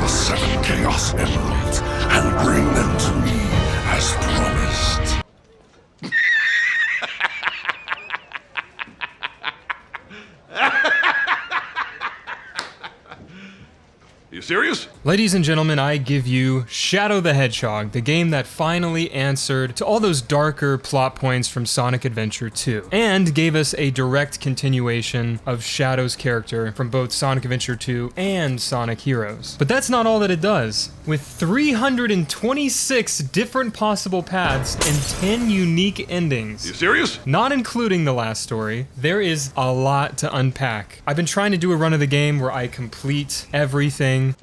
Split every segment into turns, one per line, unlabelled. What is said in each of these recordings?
the 7 Chaos Emeralds and bring them to me as promised.
You serious?
Ladies and gentlemen, I give you Shadow the Hedgehog, the game that finally answered to all those darker plot points from Sonic Adventure 2, and gave us a direct continuation of Shadow's character from both Sonic Adventure 2 and Sonic Heroes. But that's not all that it does. With 326 different possible paths and 10 unique endings.
You serious?
Not including the last story, there is a lot to unpack. I've been trying to do a run of the game where I complete everything.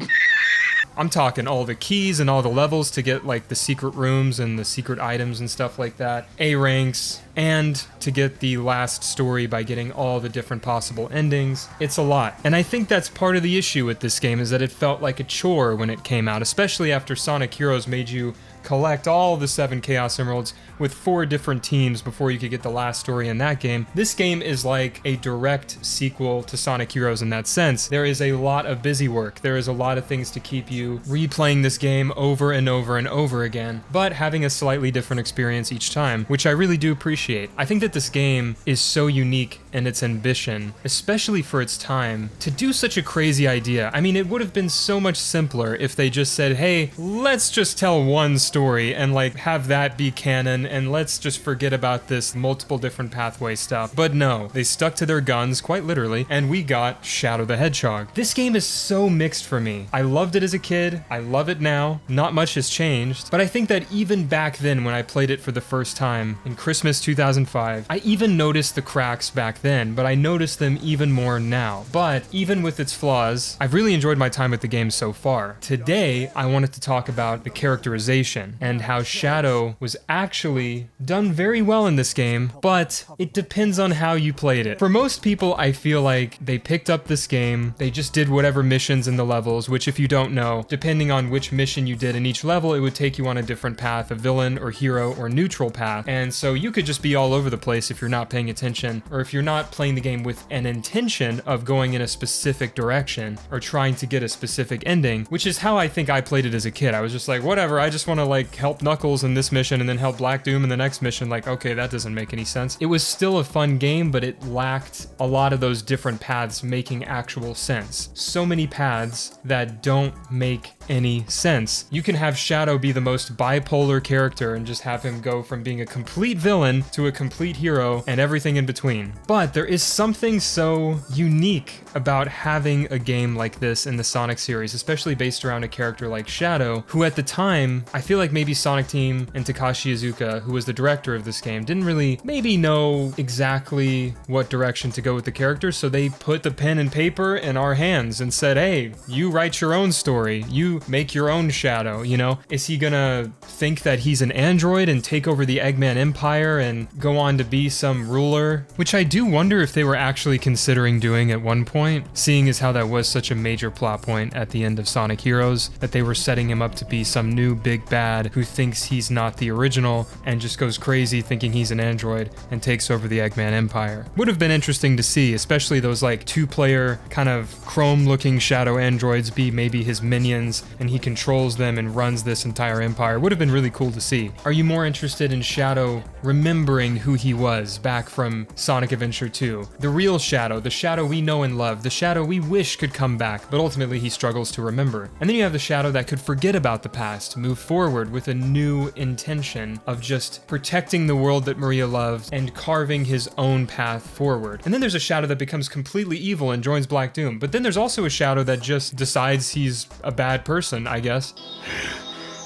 I'm talking all the keys and all the levels to get like the secret rooms and the secret items and stuff like that, A ranks, and to get the last story by getting all the different possible endings. It's a lot. And I think that's part of the issue with this game, is that it felt like a chore when it came out, especially after Sonic Heroes made you collect all the 7 Chaos Emeralds with 4 different teams before you could get the last story in that game. This game is like a direct sequel to Sonic Heroes in that sense. There is a lot of busy work. There is a lot of things to keep you replaying this game over and over and over again, but having a slightly different experience each time, which I really do appreciate. I think that this game is so unique in its ambition, especially for its time, to do such a crazy idea. I mean, it would have been so much simpler if they just said, hey, let's just tell one story and like have that be canon, and let's just forget about this multiple different pathway stuff. But no, they stuck to their guns quite literally, and we got Shadow the Hedgehog. This game is so mixed for me. I loved it as a kid, I love it now, not much has changed, but I think that even back then when I played it for the first time in Christmas 2005, I even noticed the cracks back then, but I noticed them even more now. But even with its flaws, I've really enjoyed my time with the game so far. Today, I wanted to talk about the characterization and how Shadow was actually done very well in this game, but it depends on how you played it. For most people, I feel like they picked up this game, they just did whatever missions in the levels, which if you don't know, depending on which mission you did in each level, it would take you on a different path, a villain or hero or neutral path. And so you could just be all over the place if you're not paying attention, or if you're not playing the game with an intention of going in a specific direction or trying to get a specific ending, which is how I think I played it as a kid. I was just like, whatever, I just want to like help Knuckles in this mission and then help Black Doom in the next mission. Like, okay, that doesn't make any sense. It was still a fun game, but it lacked a lot of those different paths making actual sense. So many paths that don't make any sense. You can have Shadow be the most bipolar character and just have him go from being a complete villain to a complete hero and everything in between. But there is something so unique about having a game like this in the Sonic series, especially based around a character like Shadow, who at the time, I feel like maybe Sonic Team and Takashi Iizuka, who was the director of this game, didn't really maybe know exactly what direction to go with the character, so they put the pen and paper in our hands and said, hey, you write your own story, you make your own Shadow, you know? Is he gonna think that he's an android and take over the Eggman Empire and go on to be some ruler? Which I do wonder if they were actually considering doing at one point, seeing as how that was such a major plot point at the end of Sonic Heroes, that they were setting him up to be some new big bad who thinks he's not the original and just goes crazy thinking he's an android and takes over the Eggman Empire. Would have been interesting to see, especially those like 2-player kind of chrome-looking Shadow androids be maybe his minions and he controls them and runs this entire empire. Would have been really cool to see. Are you more interested in Shadow remembering who he was back from Sonic Adventure 2? The real Shadow, the Shadow we know and love, the Shadow we wish could come back, but ultimately he struggles to remember. And then you have the Shadow that could forget about the past, move forward with a new intention of just protecting the world that Maria loves and carving his own path forward. And then there's a Shadow that becomes completely evil and joins Black Doom. But then there's also a Shadow that just decides he's a bad person, I guess.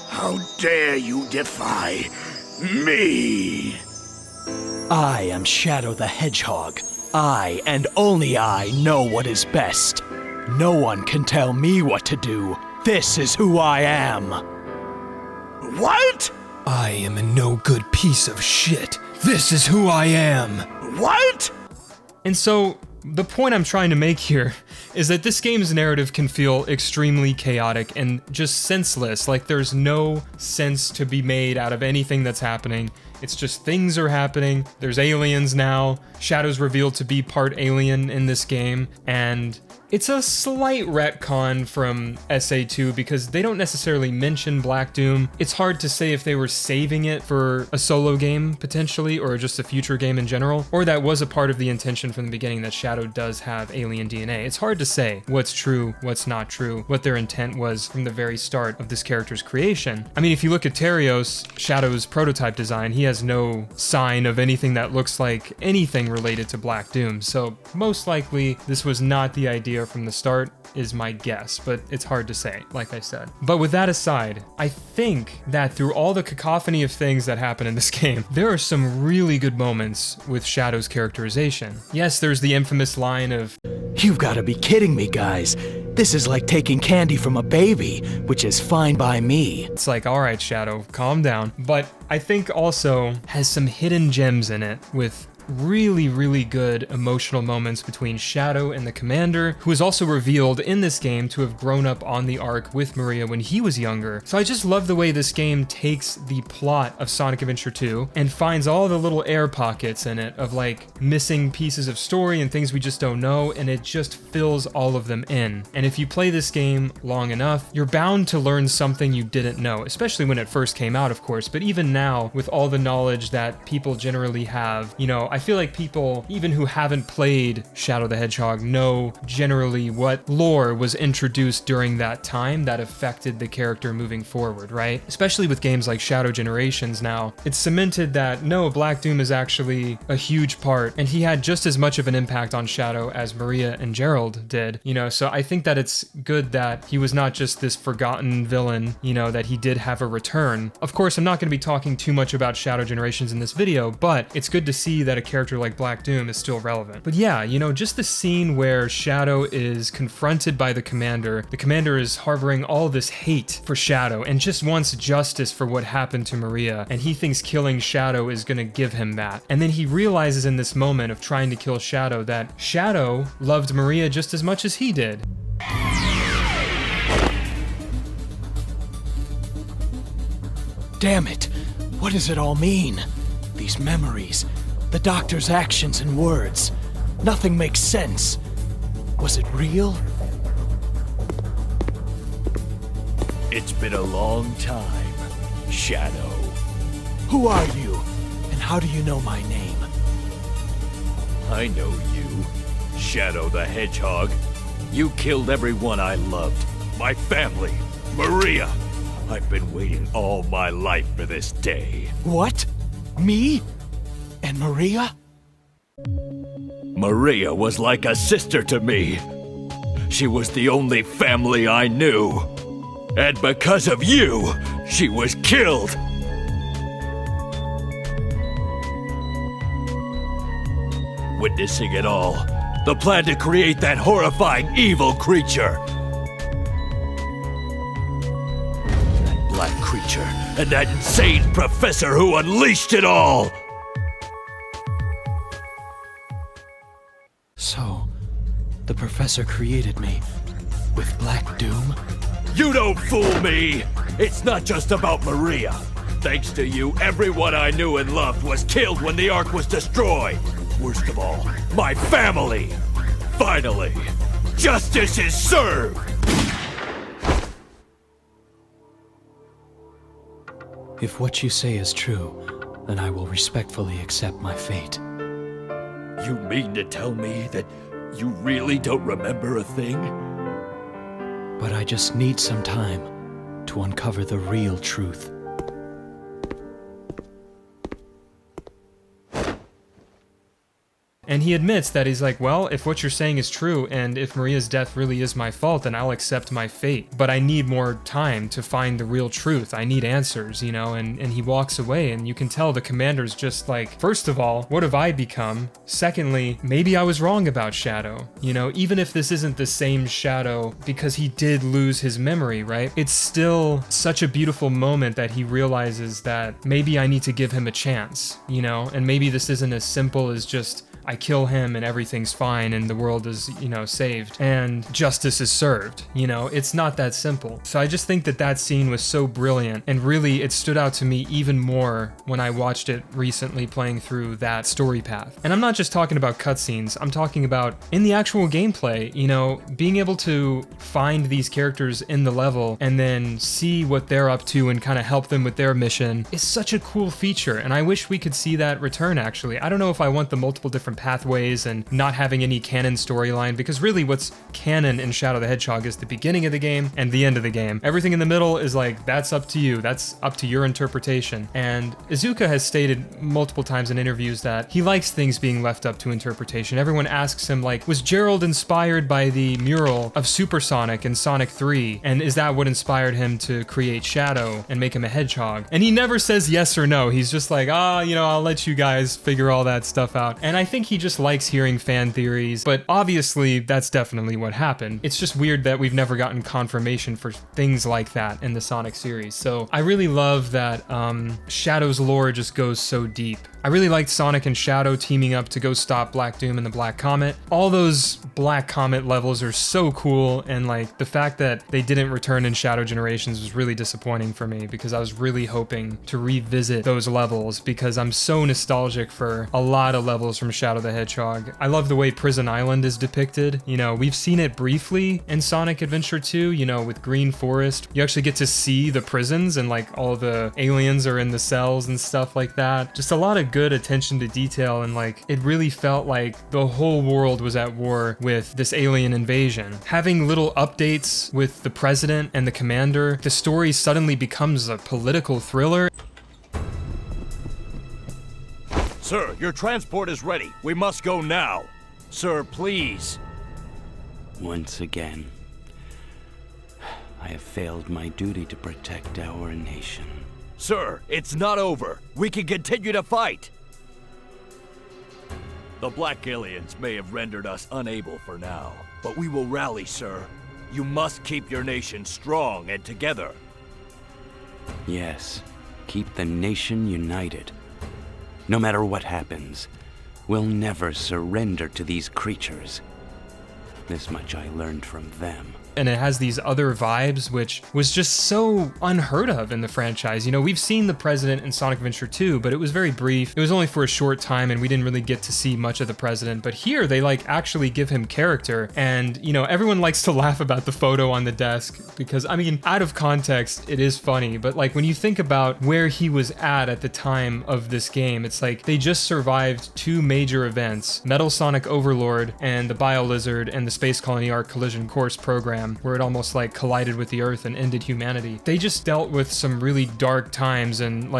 How dare you defy me?
I am Shadow the Hedgehog. I, and only I, know what is best. No one can tell me what to do. This is who I am.
What?
I am a no good piece of shit. This is who I am.
What?
And so, the point I'm trying to make here is that this game's narrative can feel extremely chaotic and just senseless, like there's no sense to be made out of anything that's happening. It's just things are happening. There's aliens now. Shadow's revealed to be part alien in this game, and it's a slight retcon from SA2 because they don't necessarily mention Black Doom. It's hard to say if they were saving it for a solo game, potentially, or just a future game in general, or that was a part of the intention from the beginning that Shadow does have alien DNA. It's hard to say what's true, what's not true, what their intent was from the very start of this character's creation. I mean, if you look at Terios, Shadow's prototype design, he has no sign of anything that looks like anything related to Black Doom, so most likely this was not the idea from the start, is my guess, but it's hard to say, like I said. But with that aside, I think that through all the cacophony of things that happen in this game, there are some really good moments with Shadow's characterization. Yes, there's the infamous line of,
"You've got to be kidding me, guys. This is like taking candy from a baby, which is fine by me."
it's like, all right, Shadow, calm down. But I think also has some hidden gems in it with really, really good emotional moments between Shadow and the Commander, who is also revealed in this game to have grown up on the Ark with Maria when he was younger. So I just love the way this game takes the plot of Sonic Adventure 2 and finds all the little air pockets in it of like missing pieces of story and things we just don't know, and it just fills all of them in. And if you play this game long enough, you're bound to learn something you didn't know, especially when it first came out, of course, but even now, with all the knowledge that people generally have, you know, I feel like people, even who haven't played Shadow the Hedgehog, know generally what lore was introduced during that time that affected the character moving forward, right? Especially with games like Shadow Generations now, it's cemented that no, Black Doom is actually a huge part, and he had just as much of an impact on Shadow as Maria and Gerald did, you know, so I think that it's good that he was not just this forgotten villain, you know, that he did have a return. Of course, I'm not going to be talking too much about Shadow Generations in this video, but it's good to see that a character like Black Doom is still relevant. But yeah, you know, just the scene where Shadow is confronted by the Commander is harboring all this hate for Shadow and just wants justice for what happened to Maria, and he thinks killing Shadow is gonna give him that. And then he realizes in this moment of trying to kill Shadow that Shadow loved Maria just as much as he did.
Damn it! What does it all mean? These memories, the doctor's actions and words. Nothing makes sense. Was it real?
It's been a long time, Shadow.
Who are you? And how do you know my name?
I know you, Shadow the Hedgehog. You killed everyone I loved. My family, Maria. I've been waiting all my life for this day.
What? Me? And Maria?
Maria was like a sister to me. She was the only family I knew. And because of you, she was killed. Witnessing it all, the plan to create that horrifying evil creature. That black creature and that insane professor who unleashed it all.
So, the professor created me with Black Doom?
You don't fool me! It's not just about Maria. Thanks to you, everyone I knew and loved was killed when the Ark was destroyed. Worst of all, my family! Finally, justice is served!
If what you say is true, then I will respectfully accept my fate.
You mean to tell me that you really don't remember a thing?
But I just need some time to uncover the real truth.
And he admits that he's like, well, if what you're saying is true, and if Maria's death really is my fault, then I'll accept my fate. But I need more time to find the real truth. I need answers, you know, and he walks away, and you can tell the Commander's just like, first of all, what have I become? Secondly, maybe I was wrong about Shadow. You know, even if this isn't the same Shadow, because he did lose his memory, right? It's still such a beautiful moment that he realizes that maybe I need to give him a chance, you know, and maybe this isn't as simple as just I kill him and everything's fine and the world is, saved and justice is served. It's not that simple. So I just think that that scene was so brilliant, and really it stood out to me even more when I watched it recently playing through that story path. And I'm not just talking about cutscenes, I'm talking about in the actual gameplay, being able to find these characters in the level and then see what they're up to and kind of help them with their mission is such a cool feature, and I wish we could see that return actually. I don't know if I want the multiple different pathways and not having any canon storyline, because really what's canon in Shadow the Hedgehog is the beginning of the game and the end of the game. Everything in the middle is like, that's up to you, that's up to your interpretation. And Izuka has stated multiple times in interviews that he likes things being left up to interpretation. Everyone asks him like, was Gerald inspired by the mural of Supersonic in Sonic 3? And is that what inspired him to create Shadow and make him a hedgehog? And he never says yes or no. He's just like, I'll let you guys figure all that stuff out. And I think he just likes hearing fan theories, but obviously that's definitely what happened. It's just weird that we've never gotten confirmation for things like that in the Sonic series. So I really love that Shadow's lore just goes so deep. I really liked Sonic and Shadow teaming up to go stop Black Doom and the Black Comet. All those Black Comet levels are so cool, and like the fact that they didn't return in Shadow Generations was really disappointing for me, because I was really hoping to revisit those levels because I'm so nostalgic for a lot of levels from Shadow the Hedgehog. I love the way Prison Island is depicted. We've seen it briefly in Sonic Adventure 2, with Green Forest. You actually get to see the prisons and like all the aliens are in the cells and stuff like that. Just a lot of good attention to detail, and like it really felt like the whole world was at war with this alien invasion. Having little updates with the president and the commander, the story suddenly becomes a political thriller.
Sir, your transport is ready. We must go now. Sir, please.
Once again, I have failed my duty to protect our nation.
Sir, it's not over. We can continue to fight. The Black Aliens may have rendered us unable for now, but we will rally, sir. You must keep your nation strong and together.
Yes, keep the nation united. No matter what happens, we'll never surrender to these creatures. This much I learned from them.
And it has these other vibes, which was just so unheard of in the franchise. We've seen the president in Sonic Adventure 2, but it was very brief. It was only for a short time, and we didn't really get to see much of the president. But here, they actually give him character. And, everyone likes to laugh about the photo on the desk because, out of context, it is funny. But when you think about where he was at the time of this game, it's like they just survived two major events, Metal Sonic Overlord and the Bio-Lizard and the Space Colony Arc Collision Course program, where it almost collided with the Earth and ended humanity. They just dealt with some really dark times and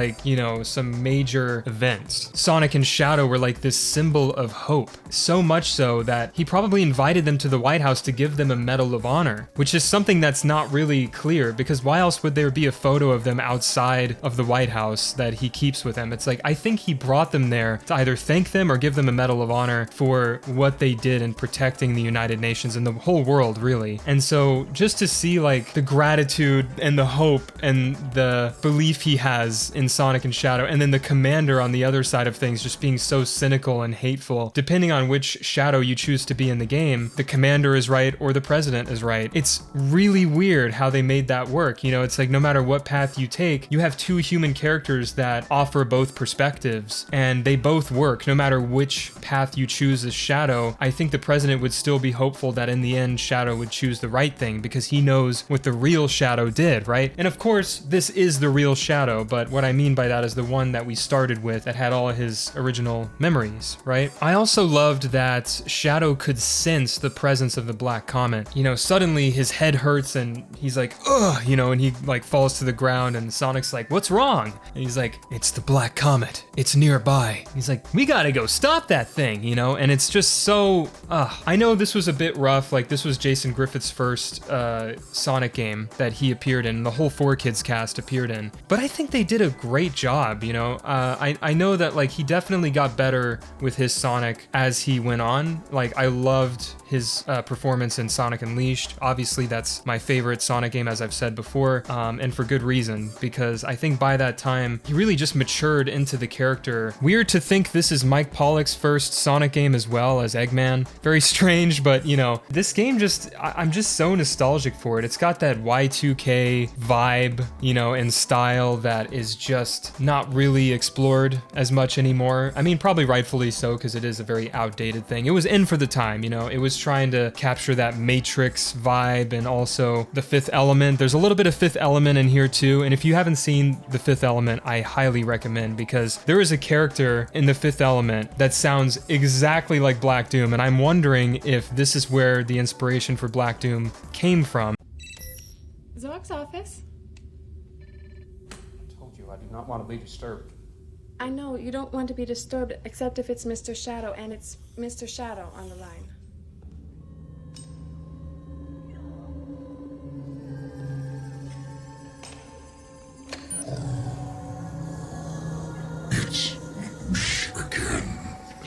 some major events. Sonic and Shadow were this symbol of hope, so much so that he probably invited them to the White House to give them a Medal of Honor, which is something that's not really clear, because why else would there be a photo of them outside of the White House that he keeps with him? It's I think he brought them there to either thank them or give them a Medal of Honor for what they did in protecting the United Nations and the whole world, really. And so just to see the gratitude and the hope and the belief he has in Sonic and Shadow, and then the commander on the other side of things just being so cynical and hateful, depending on which Shadow you choose to be in the game, the commander is right or the president is right. It's really weird how they made that work. It's no matter what path you take, you have two human characters that offer both perspectives, and they both work. No matter which path you choose as Shadow, I think the president would still be hopeful that in the end Shadow would choose the right thing, because he knows what the real Shadow did, right? And of course, this is the real Shadow, but what I mean by that is the one that we started with that had all of his original memories, right? I also loved that Shadow could sense the presence of the Black Comet. Suddenly his head hurts and he's like, ugh, and he falls to the ground, and Sonic's like, what's wrong? And he's like, it's the Black Comet. It's nearby. And he's like, we gotta go stop that thing, and it's just so, I know this was a bit rough. This was Jason Griffith's first first Sonic game that he appeared in, the whole 4Kids cast appeared in. But I think they did a great job, you know. I know that like he definitely got better with his Sonic as he went on. Like I loved his performance in Sonic Unleashed. Obviously that's my favorite Sonic game, as I've said before, and for good reason, because I think by that time he really just matured into the character. Weird to think this is Mike Pollock's first Sonic game as well as Eggman. Very strange, but you know, this game I'm just so nostalgic for it. It's got that Y2K vibe, you know, and style that is just not really explored as much anymore. I mean, probably rightfully so, because it is a very outdated thing. It was in for the time, you know, it was trying to capture that Matrix vibe and also the Fifth Element. There's a little bit of Fifth Element in here too, and if you haven't seen the Fifth Element, I highly recommend, because there is a character in the Fifth Element that sounds exactly like Black Doom, and I'm wondering if this is where the inspiration for Black Doom came from.
Zork's office?
I told you I do not want to be disturbed.
I know, you don't want to be disturbed, except if it's Mr. Shadow, and it's Mr. Shadow on the line.
It's me again.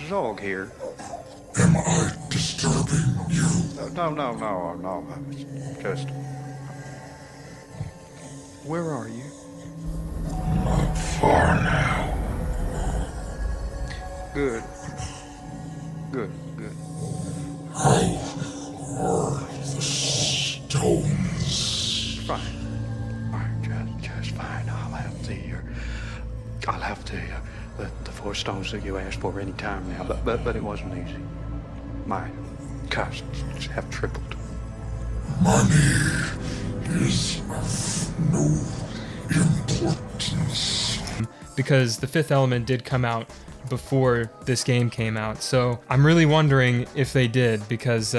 Zog here.
Am I disturbing you?
No. Just. Where are you?
Not far now.
Good.
How are the stones?
Fine. Just fine. I'll have the 4 stones that you asked for any time now, but it wasn't easy. My costs have tripled.
Money is of no importance.
Because the Fifth Element did come out before this game came out, so I'm really wondering if they did, because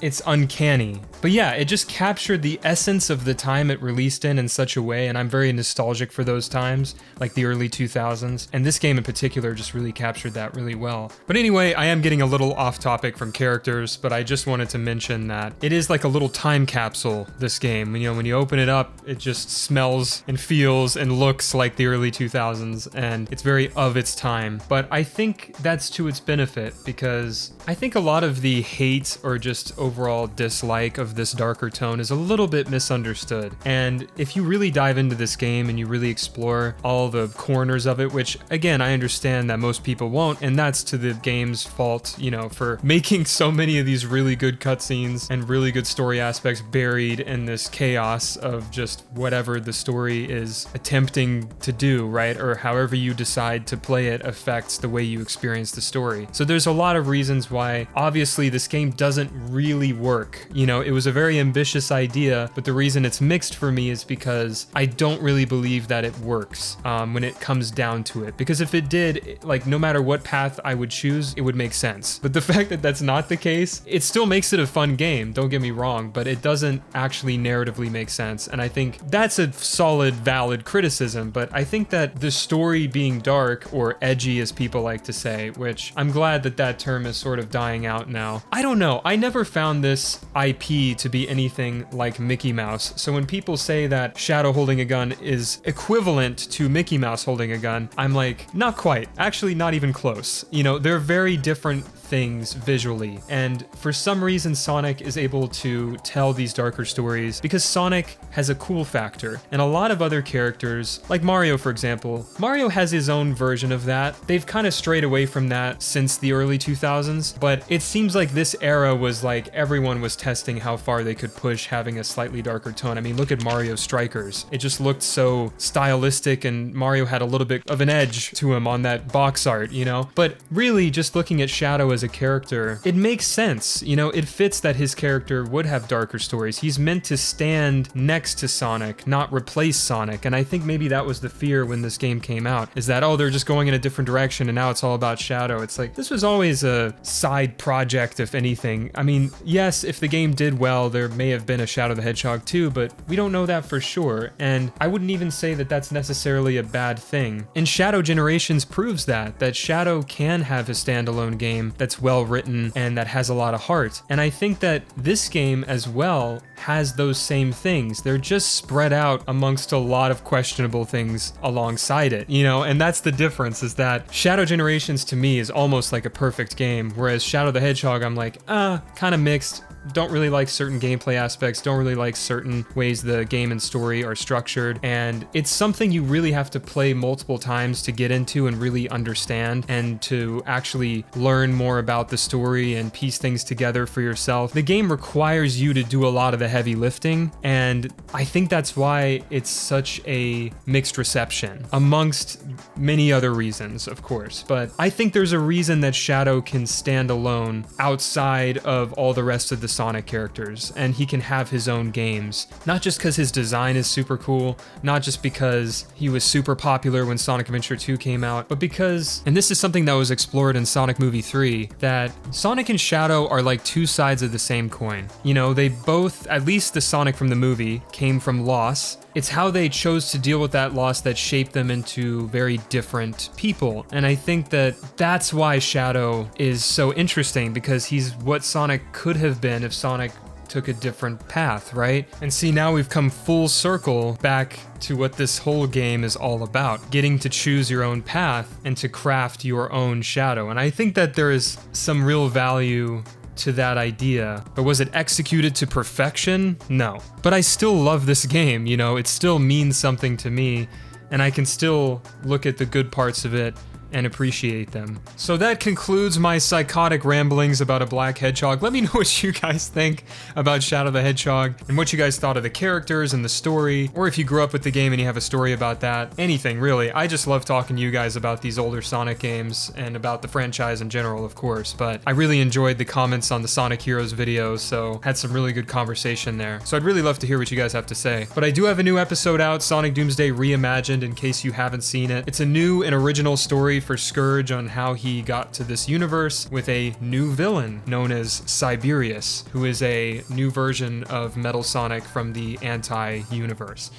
it's uncanny. But yeah, it just captured the essence of the time it released in such a way, and I'm very nostalgic for those times, like the early 2000s, and this game in particular just really captured that really well. But anyway, I am getting a little off topic from characters, but I just wanted to mention that it is like a little time capsule, this game. You know, when you open it up, it just smells and feels and looks like the early 2000s, and it's very of its time. But I think that's to its benefit, because I think a lot of the hate or just overall dislike of this darker tone is a little bit misunderstood. And if you really dive into this game and you really explore all the corners of it, which again, I understand that most people won't, and that's to the game's fault, you know, for making so many of these really good cutscenes and really good story aspects buried in this chaos of just whatever the story is attempting to do, right? Or however you decide to play it affects the way you experience the story. So there's a lot of reasons why obviously this game doesn't really work. You know, it was a very ambitious idea, but the reason it's mixed for me is because I don't really believe that it works when it comes down to it. Because if it did, like no matter what path I would choose, it would make sense. But the fact that that's not the case, it still makes it a fun game, don't get me wrong, but it doesn't actually narratively make sense. And I think that's a solid, valid criticism, but I think that the story being dark or edgy, as people like to say, which I'm glad that that term is sort of dying out now. I don't know, I never found this IP to be anything like Mickey Mouse. So when people say that Shadow holding a gun is equivalent to Mickey Mouse holding a gun, I'm like, not quite. Actually, not even close. You know, they're very different things visually, and for some reason Sonic is able to tell these darker stories because Sonic has a cool factor, and a lot of other characters, like Mario for example, Mario has his own version of that. They've kind of strayed away from that since the early 2000s, but it seems like this era was like everyone was testing how far they could push having a slightly darker tone. I mean, look at Mario Strikers. It just looked so stylistic, and Mario had a little bit of an edge to him on that box art, you know? But really, just looking at Shadow as a character, it makes sense. You know, it fits that his character would have darker stories. He's meant to stand next to Sonic, not replace Sonic. And I think maybe that was the fear when this game came out, is that, oh, they're just going in a different direction and now it's all about Shadow. It's like, this was always a side project, if anything. I mean, yes, if the game did well, there may have been a Shadow the Hedgehog too, but we don't know that for sure. And I wouldn't even say that that's necessarily a bad thing. And Shadow Generations proves that Shadow can have a standalone game that's well written and that has a lot of heart. And I think that this game as well has those same things. They're just spread out amongst a lot of questionable things alongside it, you know, and that's the difference, is that Shadow Generations to me is almost like a perfect game, whereas Shadow the Hedgehog, I'm like, kind of mixed. Don't really like certain gameplay aspects, don't really like certain ways the game and story are structured, and it's something you really have to play multiple times to get into and really understand and to actually learn more about the story and piece things together for yourself. The game requires you to do a lot of the heavy lifting, and I think that's why it's such a mixed reception, amongst many other reasons, of course. But I think there's a reason that Shadow can stand alone outside of all the rest of the Sonic characters, and he can have his own games. Not just because his design is super cool, not just because he was super popular when Sonic Adventure 2 came out, but because, and this is something that was explored in Sonic Movie 3, that Sonic and Shadow are like two sides of the same coin. You know, they both, at least the Sonic from the movie, came from loss. It's how they chose to deal with that loss that shaped them into very different people. And I think that that's why Shadow is so interesting, because he's what Sonic could have been if Sonic took a different path, right? And see, now we've come full circle back to what this whole game is all about, getting to choose your own path and to craft your own Shadow. And I think that there is some real value to that idea, but was it executed to perfection? No. But I still love this game, you know, it still means something to me, and I can still look at the good parts of it and appreciate them. So that concludes my psychotic ramblings about a black hedgehog. Let me know what you guys think about Shadow the Hedgehog and what you guys thought of the characters and the story, or if you grew up with the game and you have a story about that. Anything, really. I just love talking to you guys about these older Sonic games and about the franchise in general, of course, but I really enjoyed the comments on the Sonic Heroes videos, so had some really good conversation there. So I'd really love to hear what you guys have to say. But I do have a new episode out, Sonic Doomsday Reimagined, in case you haven't seen it. It's a new and original story for Scourge on how he got to this universe with a new villain known as Siberius, who is a new version of Metal Sonic from the anti-universe.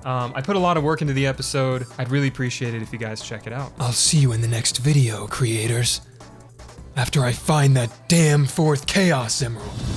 I put a lot of work into the episode. I'd really appreciate it if you guys check it out. I'll see you in the next video, creators. After I find that damn fourth Chaos Emerald.